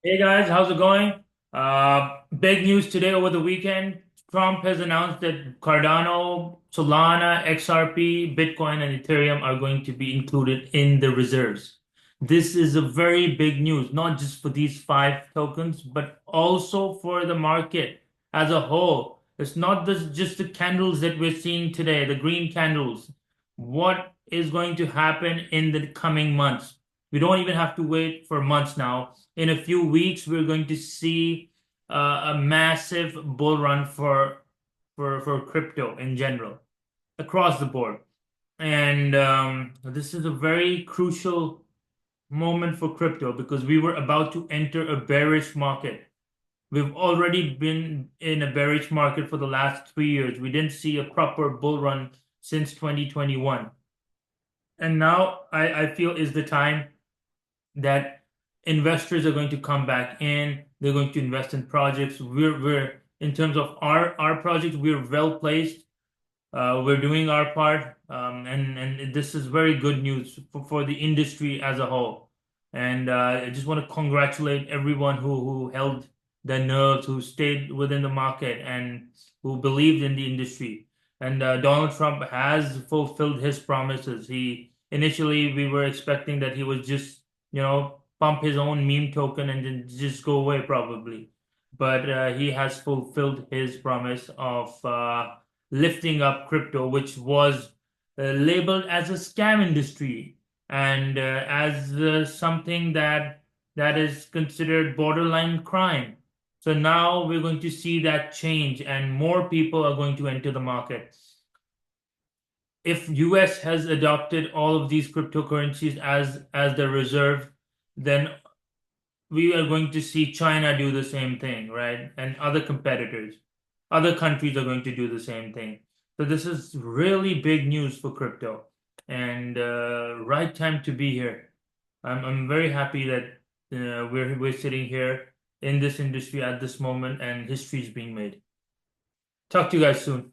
Hey guys, how's it going? Big news today over the weekend. Trump has announced that Cardano, Solana, XRP, Bitcoin, and Ethereum are going to be included in the reserves. This is a very big news, not just for these five tokens, but also for the market as a whole. It's not just the candles that we're seeing today, the green candles. What is going to happen in the coming months? We don't even have to wait for months now. In a few weeks, we're going to see a massive bull run for crypto in general across the board. And this is a very crucial moment for crypto because we were about to enter a bearish market. We've already been in a bearish market for the last 3 years. We didn't see a proper bull run since 2021. And now I feel is the time that investors are going to come back in. They're going to invest in projects. We're in terms of our project, we're well placed. We're doing our part, and this is very good news for the industry as a whole. And I just want to congratulate everyone who held their nerves, who stayed within the market, and who believed in the industry. And Donald Trump has fulfilled his promises. He initially we were expecting that he would just pump his own meme token and then just go away probably, but he has fulfilled his promise of lifting up crypto, which was labeled as a scam industry and as something that is considered borderline crime. So now we're going to see that change, and more people are going to enter the market. If US has adopted all of these cryptocurrencies as their reserve, then we are going to see China do the same thing, right? And other competitors, other countries are going to do the same thing. So this is really big news for crypto, and right time to be here. I'm very happy that we're sitting here in this industry at this moment, and history is being made. Talk to you guys soon.